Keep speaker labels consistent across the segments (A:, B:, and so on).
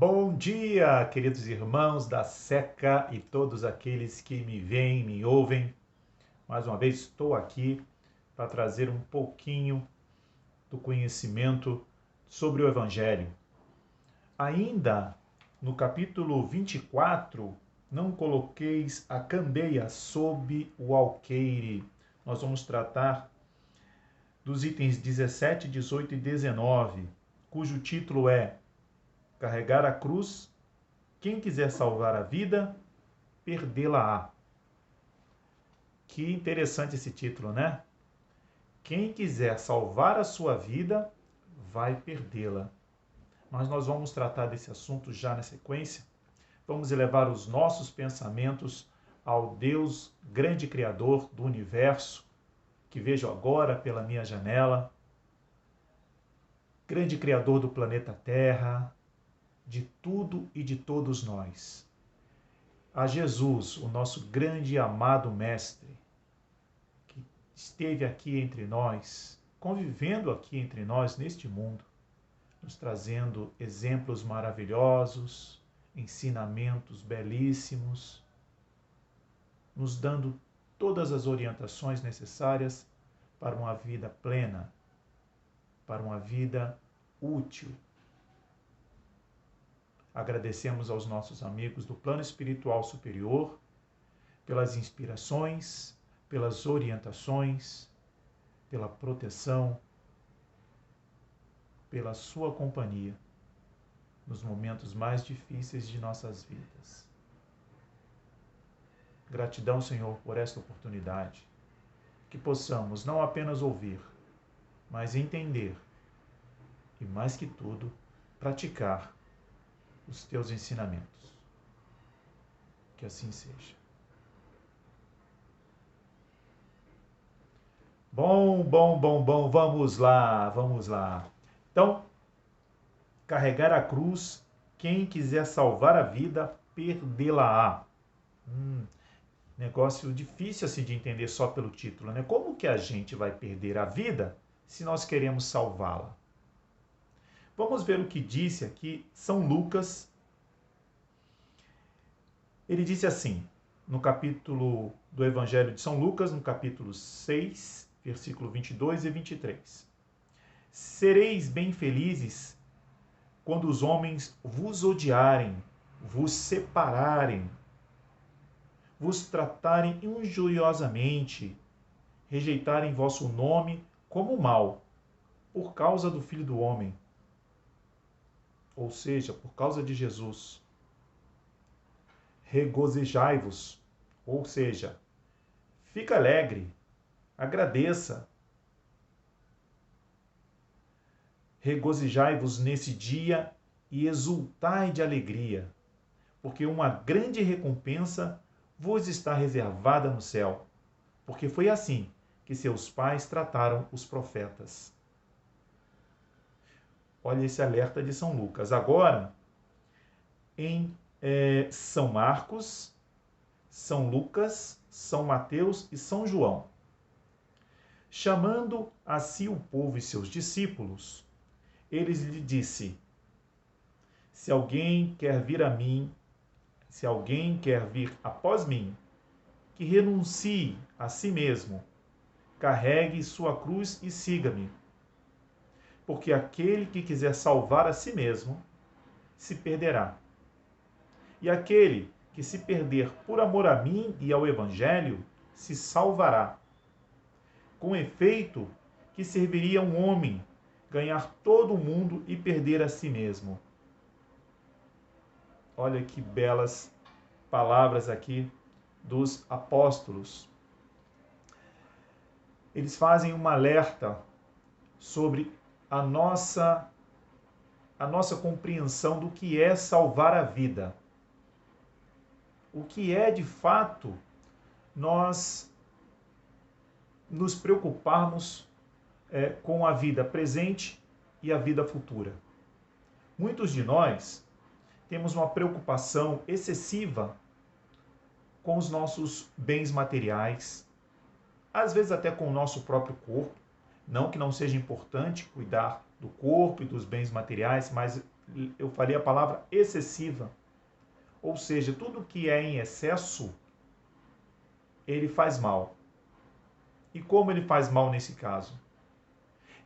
A: Bom dia, queridos irmãos da Seca e todos aqueles que me veem, me ouvem. Mais uma vez estou aqui para trazer um pouquinho do conhecimento sobre o Evangelho. Ainda no capítulo 24, não coloqueis a candeia sob o alqueire. Nós vamos tratar dos itens 17, 18 e 19, cujo título é Carregar a cruz. Quem quiser salvar a vida, perdê-la-á. Que interessante esse título, né? Quem quiser salvar a sua vida, vai perdê-la. Mas nós vamos tratar desse assunto já na sequência. Vamos elevar os nossos pensamentos ao Deus grande Criador do universo, que vejo agora pela minha janela, grande Criador do planeta Terra, de tudo e de todos nós. A Jesus, o nosso grande e amado Mestre, que esteve aqui entre nós, convivendo aqui entre nós neste mundo, nos trazendo exemplos maravilhosos, ensinamentos belíssimos, nos dando todas as orientações necessárias para uma vida plena, para uma vida útil. Agradecemos aos nossos amigos do plano espiritual superior pelas inspirações, pelas orientações, pela proteção, pela sua companhia nos momentos mais difíceis de nossas vidas. Gratidão, Senhor, por esta oportunidade, que possamos não apenas ouvir, mas entender e, mais que tudo, praticar os teus ensinamentos. Que assim seja. Bom, vamos lá. Então, carregar a cruz, quem quiser salvar a vida, perdê-la-á. Negócio difícil assim de entender só pelo título, né? Como que a gente vai perder a vida se nós queremos salvá-la? Vamos ver o que disse aqui São Lucas. Ele disse assim, no capítulo do Evangelho de São Lucas, no capítulo 6, versículo 22 e 23. Sereis bem felizes quando os homens vos odiarem, vos separarem, vos tratarem injuriosamente, rejeitarem vosso nome como mal, por causa do Filho do Homem. Ou seja, por causa de Jesus. Regozijai-vos, ou seja, fica alegre, agradeça. Regozijai-vos nesse dia e exultai de alegria, porque uma grande recompensa vos está reservada no céu, porque foi assim que seus pais trataram os profetas. Olha esse alerta de São Lucas. Agora, em São Marcos, São Lucas, São Mateus e São João. Chamando a si o povo e seus discípulos, eles lhe disse: se alguém quer vir após mim, que renuncie a si mesmo, carregue sua cruz e siga-me. Porque aquele que quiser salvar a si mesmo, se perderá. E aquele que se perder por amor a mim e ao Evangelho, se salvará. Com efeito, que serviria um homem ganhar todo o mundo e perder a si mesmo? Olha que belas palavras aqui dos apóstolos. Eles fazem um alerta sobre a nossa compreensão do que é salvar a vida. O que é, de fato, nós nos preocuparmos com a vida presente e a vida futura. Muitos de nós temos uma preocupação excessiva com os nossos bens materiais, às vezes até com o nosso próprio corpo. Não que não seja importante cuidar do corpo e dos bens materiais, mas eu falei a palavra excessiva. Ou seja, tudo que é em excesso, ele faz mal. E como ele faz mal nesse caso?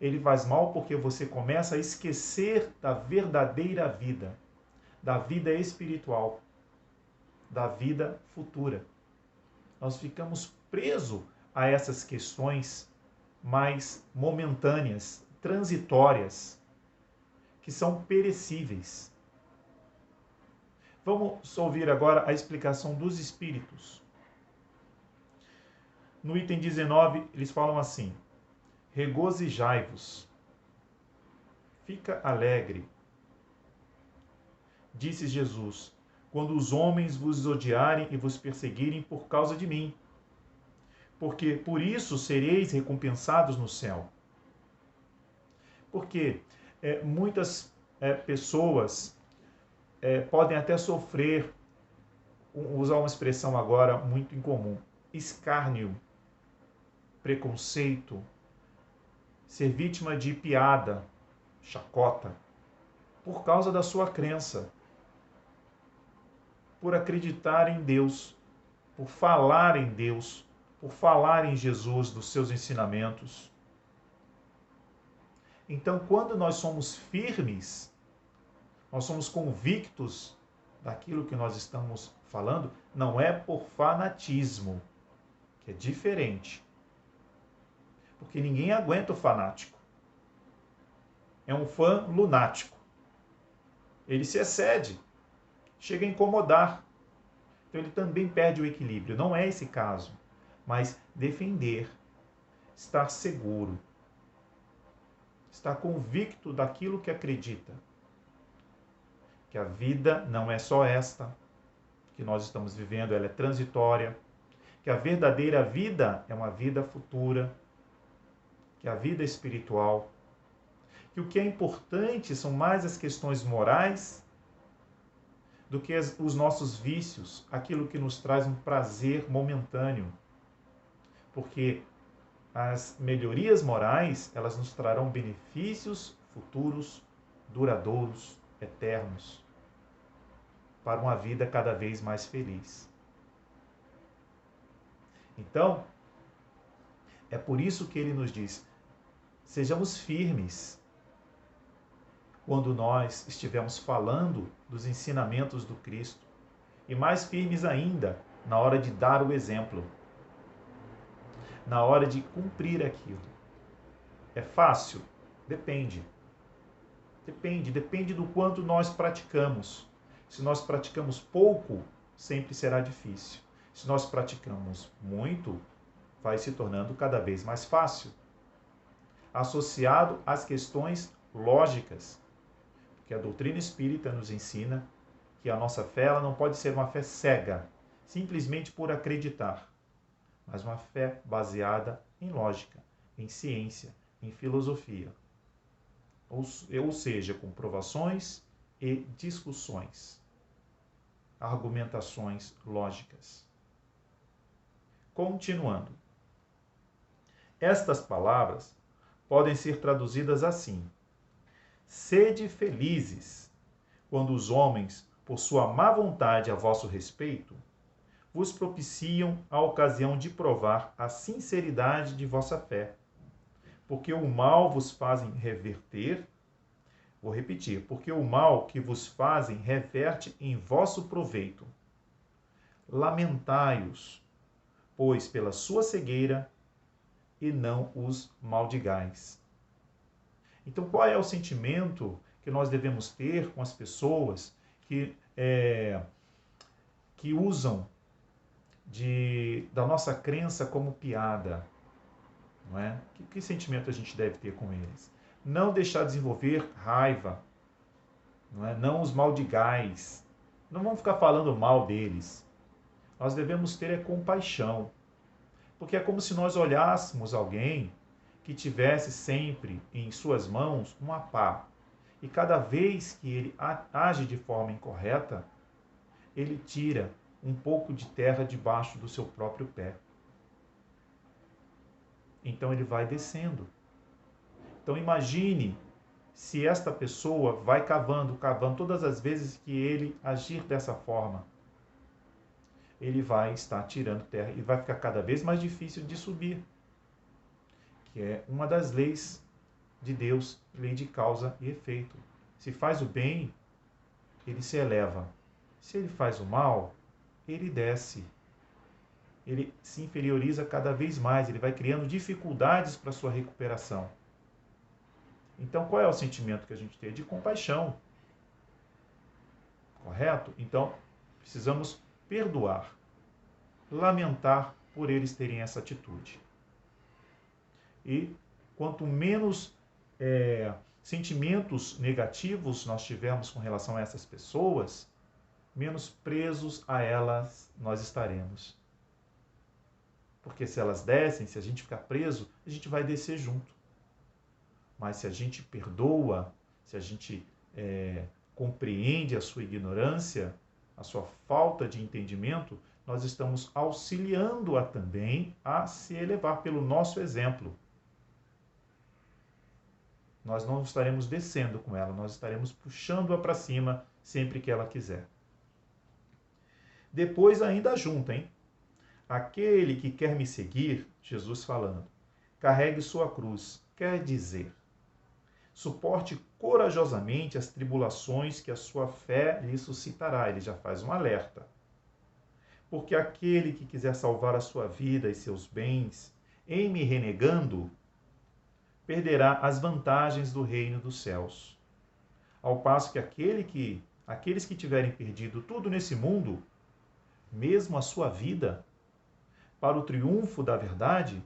A: Ele faz mal porque você começa a esquecer da verdadeira vida, da vida espiritual, da vida futura. Nós ficamos presos a essas questões mais momentâneas, transitórias, que são perecíveis. Vamos ouvir agora a explicação dos espíritos. No item 19, eles falam assim: regozijai-vos, fica alegre, disse Jesus, quando os homens vos odiarem e vos perseguirem por causa de mim, porque por isso sereis recompensados no céu. Porque muitas pessoas podem até sofrer, usar uma expressão agora muito incomum, escárnio, preconceito, ser vítima de piada, chacota, por causa da sua crença, por acreditar em Deus, por falar em Deus, por falar em Jesus, dos seus ensinamentos. Então, quando nós somos firmes, nós somos convictos daquilo que nós estamos falando, não é por fanatismo, que é diferente. Porque ninguém aguenta o fanático. É um fã lunático. Ele se excede, chega a incomodar. Então ele também perde o equilíbrio. Não é esse caso. Mas defender, estar seguro, estar convicto daquilo que acredita. Que a vida não é só esta que nós estamos vivendo, ela é transitória. Que a verdadeira vida é uma vida futura. Que a vida espiritual. Que o que é importante são mais as questões morais do que os nossos vícios, aquilo que nos traz um prazer momentâneo. Porque as melhorias morais, elas nos trarão benefícios futuros, duradouros, eternos, para uma vida cada vez mais feliz. Então, é por isso que ele nos diz, sejamos firmes quando nós estivermos falando dos ensinamentos do Cristo, e mais firmes ainda na hora de dar o exemplo, na hora de cumprir aquilo. É fácil? Depende. Depende do quanto nós praticamos. Se nós praticamos pouco, sempre será difícil. Se nós praticamos muito, vai se tornando cada vez mais fácil. Associado às questões lógicas, que a doutrina espírita nos ensina que a nossa fé ela não pode ser uma fé cega, simplesmente por acreditar, mas uma fé baseada em lógica, em ciência, em filosofia. Ou seja, com provações e discussões, argumentações lógicas. Continuando. Estas palavras podem ser traduzidas assim: sede felizes, quando os homens, por sua má vontade a vosso respeito, vos propiciam a ocasião de provar a sinceridade de vossa fé, porque o mal vos fazem reverter, vou repetir, porque o mal que vos fazem reverte em vosso proveito. Lamentai-os, pois pela sua cegueira, e não os maldigais. Então, qual é o sentimento que nós devemos ter com as pessoas que usam da nossa crença como piada? Não é? Que sentimento a gente deve ter com eles? Não deixar desenvolver raiva, não é? Não os maldigais. Não vamos ficar falando mal deles. Nós devemos ter compaixão. Porque é como se nós olhássemos alguém que tivesse sempre em suas mãos uma pá. E cada vez que ele age de forma incorreta, ele tira um pouco de terra debaixo do seu próprio pé. Então ele vai descendo. Então imagine se esta pessoa vai cavando, cavando, todas as vezes que ele agir dessa forma, ele vai estar tirando terra e vai ficar cada vez mais difícil de subir, que é uma das leis de Deus, lei de causa e efeito. Se faz o bem, ele se eleva. Se ele faz o mal, ele desce. Ele se inferioriza cada vez mais, ele vai criando dificuldades para a sua recuperação. Então, qual é o sentimento que a gente tem? De compaixão. Correto? Então, precisamos perdoar, lamentar por eles terem essa atitude. E quanto menos sentimentos negativos nós tivermos com relação a essas pessoas, menos presos a elas nós estaremos. Porque se elas descem, se a gente ficar preso, a gente vai descer junto. Mas se a gente perdoa, se a gente compreende a sua ignorância, a sua falta de entendimento, nós estamos auxiliando-a também a se elevar pelo nosso exemplo. Nós não estaremos descendo com ela, nós estaremos puxando-a para cima sempre que ela quiser. Depois ainda junta, hein? Aquele que quer me seguir, Jesus falando, carregue sua cruz, quer dizer, suporte corajosamente as tribulações que a sua fé lhe suscitará. Ele já faz um alerta. Porque aquele que quiser salvar a sua vida e seus bens, em me renegando, perderá as vantagens do reino dos céus. Ao passo que aqueles que tiverem perdido tudo nesse mundo, mesmo a sua vida, para o triunfo da verdade,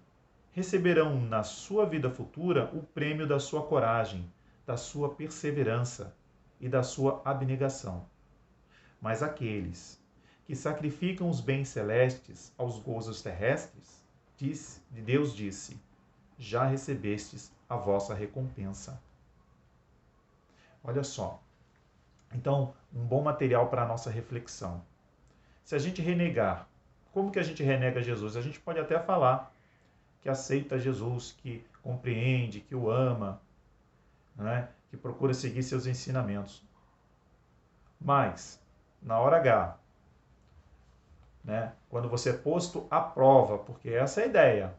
A: receberão na sua vida futura o prêmio da sua coragem, da sua perseverança e da sua abnegação. Mas aqueles que sacrificam os bens celestes aos gozos terrestres, Deus disse, já recebestes a vossa recompensa. Olha só. Então, um bom material para a nossa reflexão. Se a gente renegar, como que a gente renega Jesus? A gente pode até falar que aceita Jesus, que compreende, que o ama, né? Que procura seguir seus ensinamentos. Mas, na hora H, né? Quando você é posto à prova, porque essa é a ideia,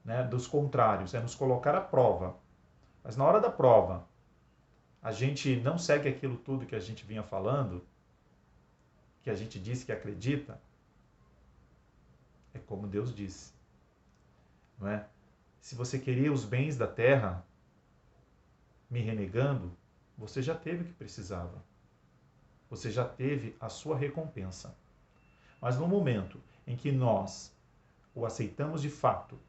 A: né, dos contrários, é nos colocar à prova. Mas na hora da prova, a gente não segue aquilo tudo que a gente vinha falando, que a gente disse que acredita, é como Deus disse. Não é? Se você queria os bens da terra, me renegando, você já teve o que precisava. Você já teve a sua recompensa. Mas no momento em que nós o aceitamos de fato,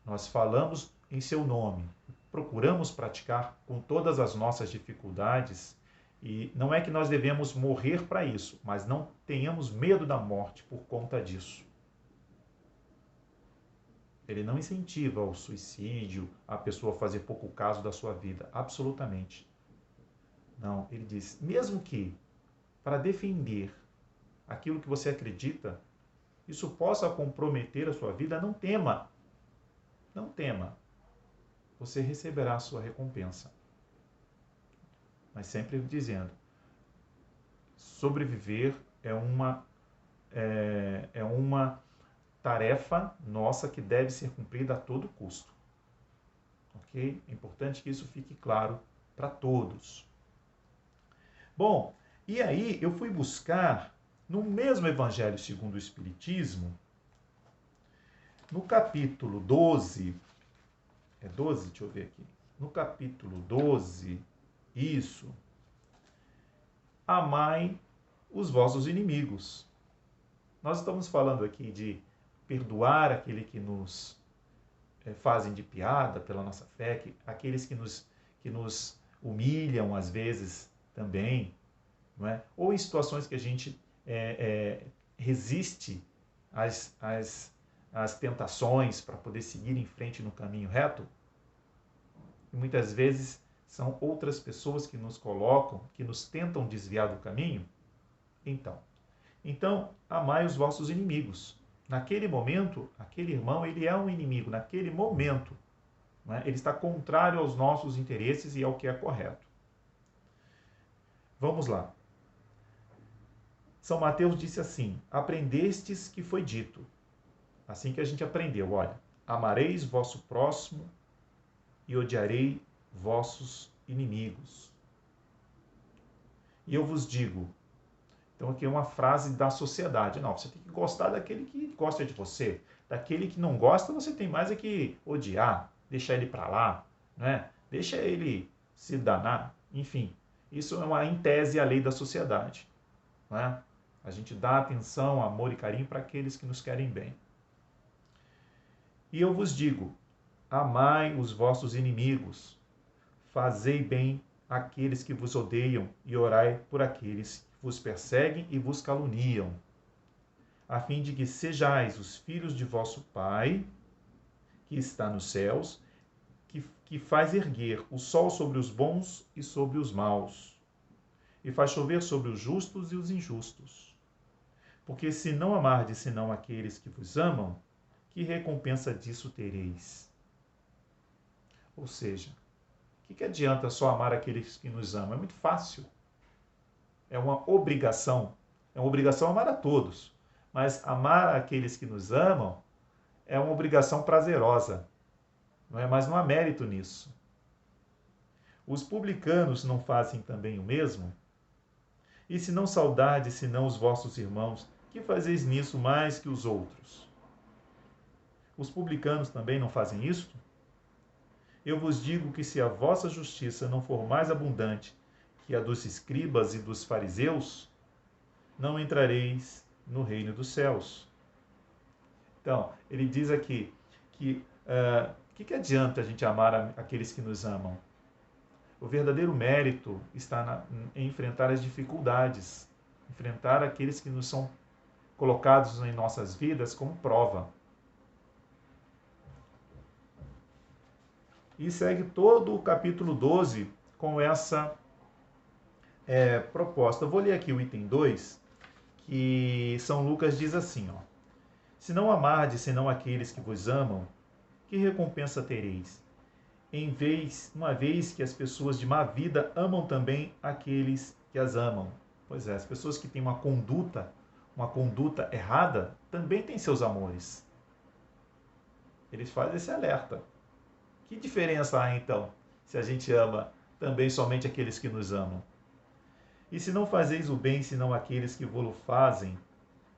A: nós falamos em seu nome, procuramos praticar com todas as nossas dificuldades, e não é que nós devemos morrer para isso, mas não tenhamos medo da morte por conta disso. Ele não incentiva o suicídio, a pessoa fazer pouco caso da sua vida, absolutamente. Não, ele diz, mesmo que para defender aquilo que você acredita, isso possa comprometer a sua vida, não tema. Não tema. Você receberá a sua recompensa. Mas sempre dizendo, sobreviver é uma tarefa nossa que deve ser cumprida a todo custo. Ok? É importante que isso fique claro para todos. Bom, e aí eu fui buscar no mesmo Evangelho segundo o Espiritismo, no capítulo 12, é 12? Deixa eu ver aqui. No capítulo 12, isso, amai os vossos inimigos. Nós estamos falando aqui de perdoar aquele que nos fazem de piada pela nossa fé, aqueles que nos humilham às vezes também, não é? Ou em situações que a gente resiste às tentações para poder seguir em frente no caminho reto. E muitas vezes são outras pessoas que nos colocam, que nos tentam desviar do caminho. Então, amai os vossos inimigos. Naquele momento, aquele irmão, ele é um inimigo, naquele momento. não é? Ele está contrário aos nossos interesses e ao que é correto. Vamos lá. São Mateus disse assim: aprendestes que foi dito. Assim que a gente aprendeu, olha, amareis vosso próximo e odiarei vossos inimigos. E eu vos digo, então aqui é uma frase da sociedade, não, você tem que gostar daquele que gosta de você, daquele que não gosta você tem mais é que odiar, deixar ele para lá, né? Deixa ele se danar, enfim, isso é uma, em tese, a lei da sociedade, né? A gente dá atenção, amor e carinho para aqueles que nos querem bem. E eu vos digo, amai os vossos inimigos, fazei bem àqueles que vos odeiam e orai por aqueles que vos perseguem e vos caluniam, a fim de que sejais os filhos de vosso Pai, que está nos céus, que faz erguer o sol sobre os bons e sobre os maus, e faz chover sobre os justos e os injustos. Porque se não amardes senão aqueles que vos amam, que recompensa disso tereis? Ou seja, o que adianta só amar aqueles que nos amam? É muito fácil. É uma obrigação. É uma obrigação amar a todos. Mas amar aqueles que nos amam é uma obrigação prazerosa. Não é? Mas não há mérito nisso. Os publicanos não fazem também o mesmo? E se não saudardes senão os vossos irmãos, que fazeis nisso mais que os outros? Os publicanos também não fazem isto? Eu vos digo que se a vossa justiça não for mais abundante que a dos escribas e dos fariseus, não entrareis no reino dos céus. Então, ele diz aqui que que adianta a gente amar aqueles que nos amam? O verdadeiro mérito está em enfrentar as dificuldades, enfrentar aqueles que nos são colocados em nossas vidas como prova. E segue todo o capítulo 12 com essa proposta. Eu vou ler aqui o item 2, que São Lucas diz assim, ó: se não amardes senão aqueles que vos amam, que recompensa tereis? Uma vez que as pessoas de má vida amam também aqueles que as amam. Pois é, as pessoas que têm uma conduta errada, também têm seus amores. Eles fazem esse alerta. Que diferença há, então, se a gente ama também somente aqueles que nos amam? E se não fazeis o bem senão aqueles que vô-lo fazem,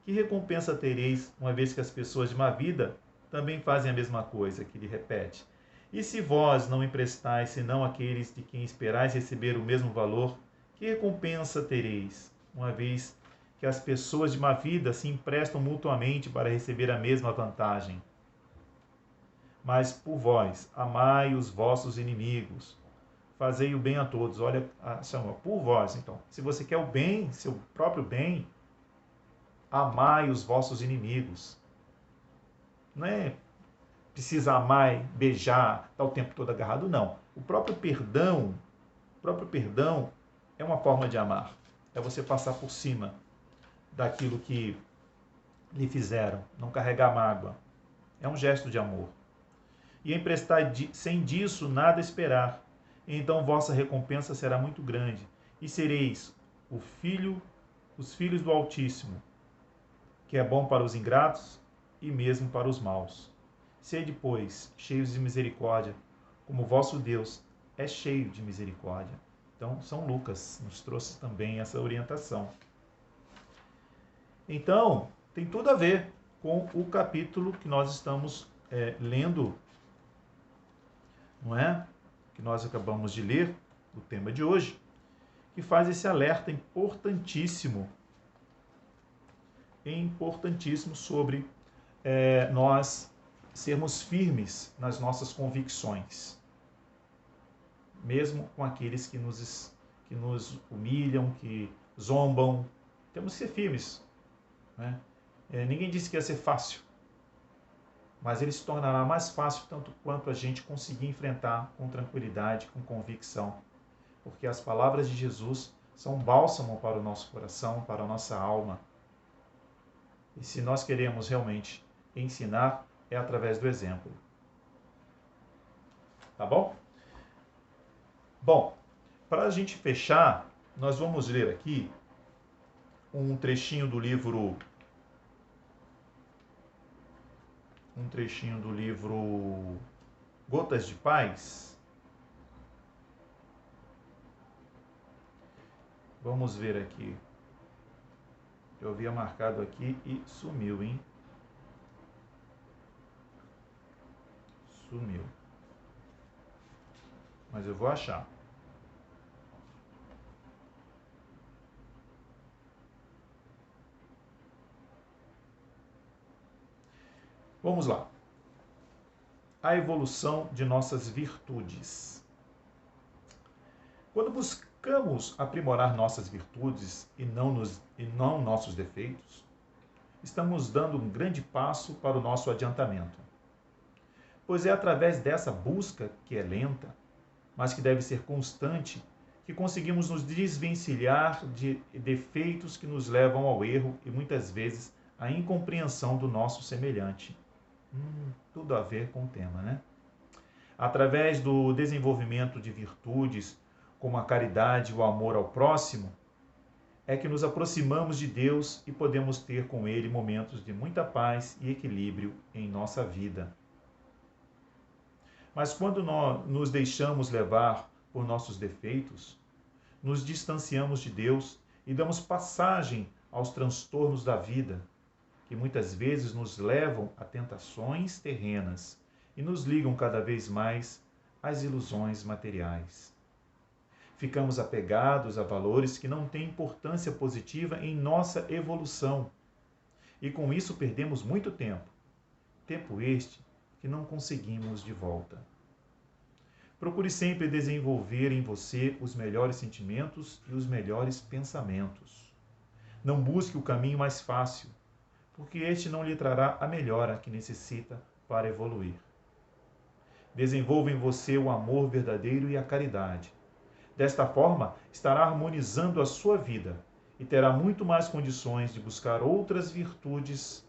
A: que recompensa tereis, uma vez que as pessoas de má vida também fazem a mesma coisa? Que ele repete. E se vós não emprestais senão aqueles de quem esperais receber o mesmo valor, que recompensa tereis, uma vez que as pessoas de má vida se emprestam mutuamente para receber a mesma vantagem? Mas por vós, amai os vossos inimigos, fazei o bem a todos. Olha, chama por vós, então. Se você quer o bem, seu próprio bem, amai os vossos inimigos. Não é precisa amar, beijar, estar o tempo todo agarrado, não. O próprio perdão é uma forma de amar. É você passar por cima daquilo que lhe fizeram, não carregar mágoa. É um gesto de amor. E emprestar sem disso nada esperar. Então vossa recompensa será muito grande, e sereis os filhos do Altíssimo, que é bom para os ingratos e mesmo para os maus. Sede, pois, cheios de misericórdia, como vosso Deus é cheio de misericórdia. Então, São Lucas nos trouxe também essa orientação. Então, tem tudo a ver com o capítulo que nós estamos lendo, não é? Que nós acabamos de ler, o tema de hoje, que faz esse alerta importantíssimo sobre nós sermos firmes nas nossas convicções, mesmo com aqueles que nos humilham, que zombam. Temos que ser firmes, né? Ninguém disse que ia ser fácil, mas ele se tornará mais fácil tanto quanto a gente conseguir enfrentar com tranquilidade, com convicção, porque as palavras de Jesus são um bálsamo para o nosso coração, para a nossa alma. E se nós queremos realmente ensinar, é através do exemplo. tá bom? Bom, para a gente fechar, nós vamos ler aqui um trechinho do livro Gotas de Paz. Vamos ver aqui. Eu havia marcado aqui e sumiu, hein? Sumiu. Mas eu vou achar. Vamos lá. A evolução de nossas virtudes. Quando buscamos aprimorar nossas virtudes e não nossos defeitos, estamos dando um grande passo para o nosso adiantamento. Pois é através dessa busca, que é lenta, mas que deve ser constante, que conseguimos nos desvencilhar de defeitos que nos levam ao erro e muitas vezes à incompreensão do nosso semelhante. Tudo a ver com o tema, né? Através do desenvolvimento de virtudes como a caridade e o amor ao próximo, é que nos aproximamos de Deus e podemos ter com Ele momentos de muita paz e equilíbrio em nossa vida. Mas quando nós nos deixamos levar por nossos defeitos, nos distanciamos de Deus e damos passagem aos transtornos da vida, que muitas vezes nos levam a tentações terrenas e nos ligam cada vez mais às ilusões materiais. Ficamos apegados a valores que não têm importância positiva em nossa evolução. E com isso perdemos muito tempo. Tempo este que não conseguimos de volta. Procure sempre desenvolver em você os melhores sentimentos e os melhores pensamentos. Não busque o caminho mais fácil, porque este não lhe trará a melhora que necessita para evoluir. Desenvolva em você o amor verdadeiro e a caridade. Desta forma, estará harmonizando a sua vida e terá muito mais condições de buscar outras virtudes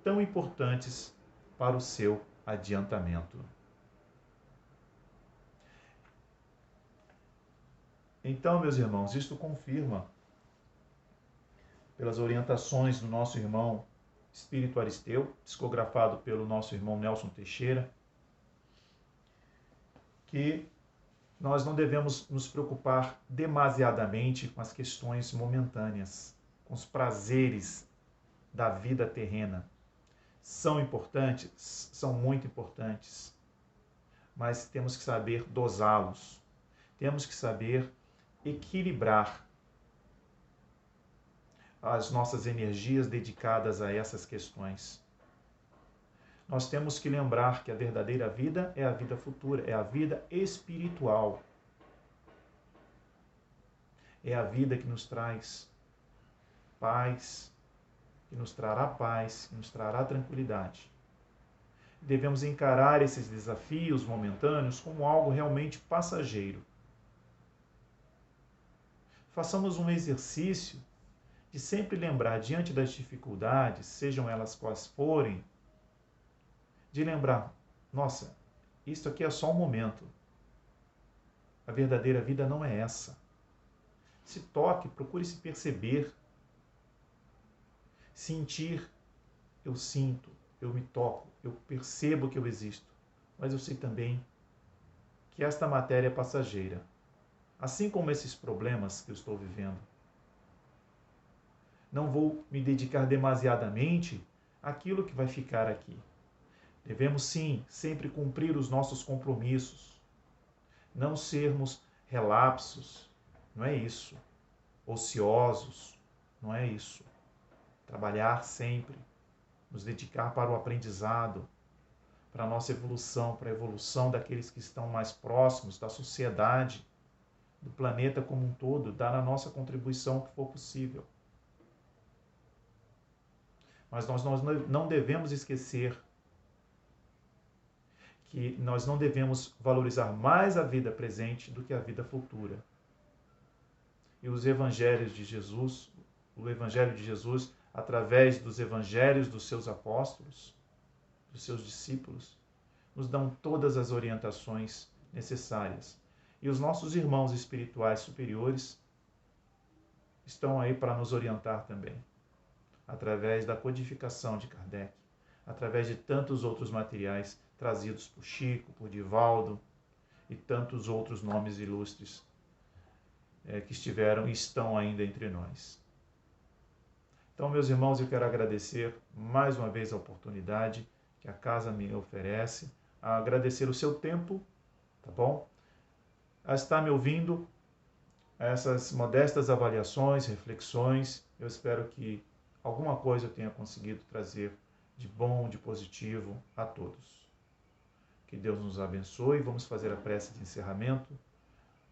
A: tão importantes para o seu adiantamento. Então, meus irmãos, isto confirma, pelas orientações do nosso irmão Espírito Aristeu, psicografado pelo nosso irmão Nelson Teixeira, que nós não devemos nos preocupar demasiadamente com as questões momentâneas, com os prazeres da vida terrena. São importantes? São muito importantes, mas temos que saber dosá-los. Temos que saber equilibrar as nossas energias dedicadas a essas questões. Nós temos que lembrar que a verdadeira vida é a vida futura, é a vida espiritual. É a vida que nos traz paz, que nos trará paz, que nos trará tranquilidade. Devemos encarar esses desafios momentâneos como algo realmente passageiro. Façamos um exercício de sempre lembrar, diante das dificuldades, sejam elas quais forem, de lembrar, nossa, isso aqui é só um momento. A verdadeira vida não é essa. Se toque, procure se perceber. Sentir, eu sinto, eu me toco, eu percebo que eu existo. Mas eu sei também que esta matéria é passageira. Assim como esses problemas que eu estou vivendo. Não vou me dedicar demasiadamente àquilo que vai ficar aqui. Devemos sim sempre cumprir os nossos compromissos. Não sermos relapsos, não é isso. Ociosos, não é isso. Trabalhar sempre, nos dedicar para o aprendizado, para a nossa evolução, para a evolução daqueles que estão mais próximos, da sociedade, do planeta como um todo, dar a nossa contribuição que for possível. Mas nós não devemos esquecer que nós não devemos valorizar mais a vida presente do que a vida futura. E os evangelhos de Jesus, o evangelho de Jesus, através dos evangelhos dos seus apóstolos, dos seus discípulos, nos dão todas as orientações necessárias. E os nossos irmãos espirituais superiores estão aí para nos orientar também, através da codificação de Kardec, através de tantos outros materiais trazidos por Chico, por Divaldo e tantos outros nomes ilustres que estiveram e estão ainda entre nós. Então, meus irmãos, eu quero agradecer mais uma vez a oportunidade que a casa me oferece, a agradecer o seu tempo, tá bom? A estar me ouvindo, essas modestas avaliações, reflexões. Eu espero que alguma coisa eu tenha conseguido trazer de bom, de positivo a todos. Que Deus nos abençoe. Vamos fazer a prece de encerramento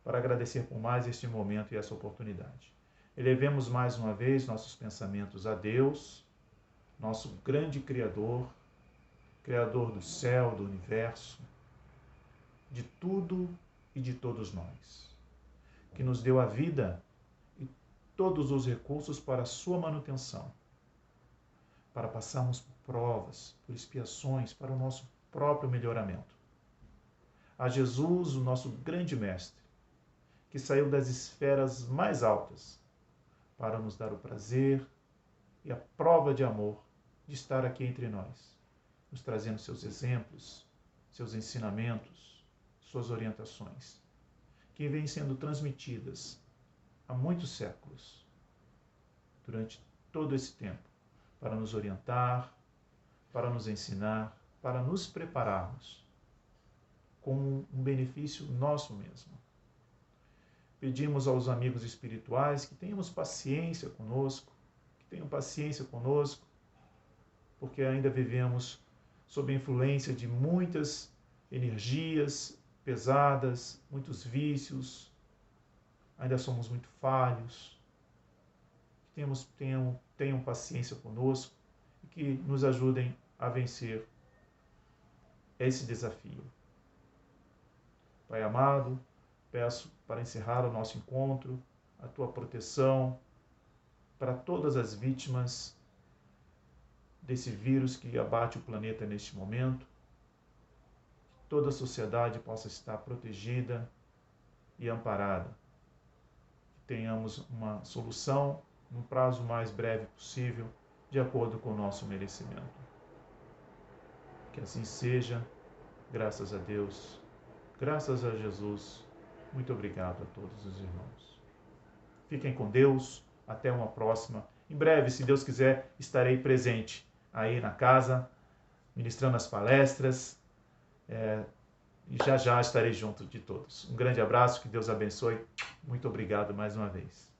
A: para agradecer por mais este momento e essa oportunidade. Elevemos mais uma vez nossos pensamentos a Deus, nosso grande Criador, Criador do céu, do universo, de tudo e de todos nós, que nos deu a vida e todos os recursos para a sua manutenção, para passarmos por provas, por expiações, para o nosso próprio melhoramento. A Jesus, o nosso grande mestre, que saiu das esferas mais altas para nos dar o prazer e a prova de amor de estar aqui entre nós, nos trazendo seus exemplos, seus ensinamentos, suas orientações, que vêm sendo transmitidas há muitos séculos, durante todo esse tempo, para nos orientar, para nos ensinar, para nos prepararmos com um benefício nosso mesmo. Pedimos aos amigos espirituais que tenhamos paciência conosco, porque ainda vivemos sob a influência de muitas energias pesadas, muitos vícios, ainda somos muito falhos. Tenham paciência conosco e que nos ajudem a vencer esse desafio. Pai amado, peço para encerrar o nosso encontro a tua proteção para todas as vítimas desse vírus que abate o planeta neste momento. Que toda a sociedade possa estar protegida e amparada. Que tenhamos uma solução num prazo mais breve possível, de acordo com o nosso merecimento. Que assim seja, graças a Deus, graças a Jesus. Muito obrigado a todos os irmãos. Fiquem com Deus, até uma próxima. Em breve, se Deus quiser, estarei presente aí na casa, ministrando as palestras, e já estarei junto de todos. Um grande abraço, que Deus abençoe. Muito obrigado mais uma vez.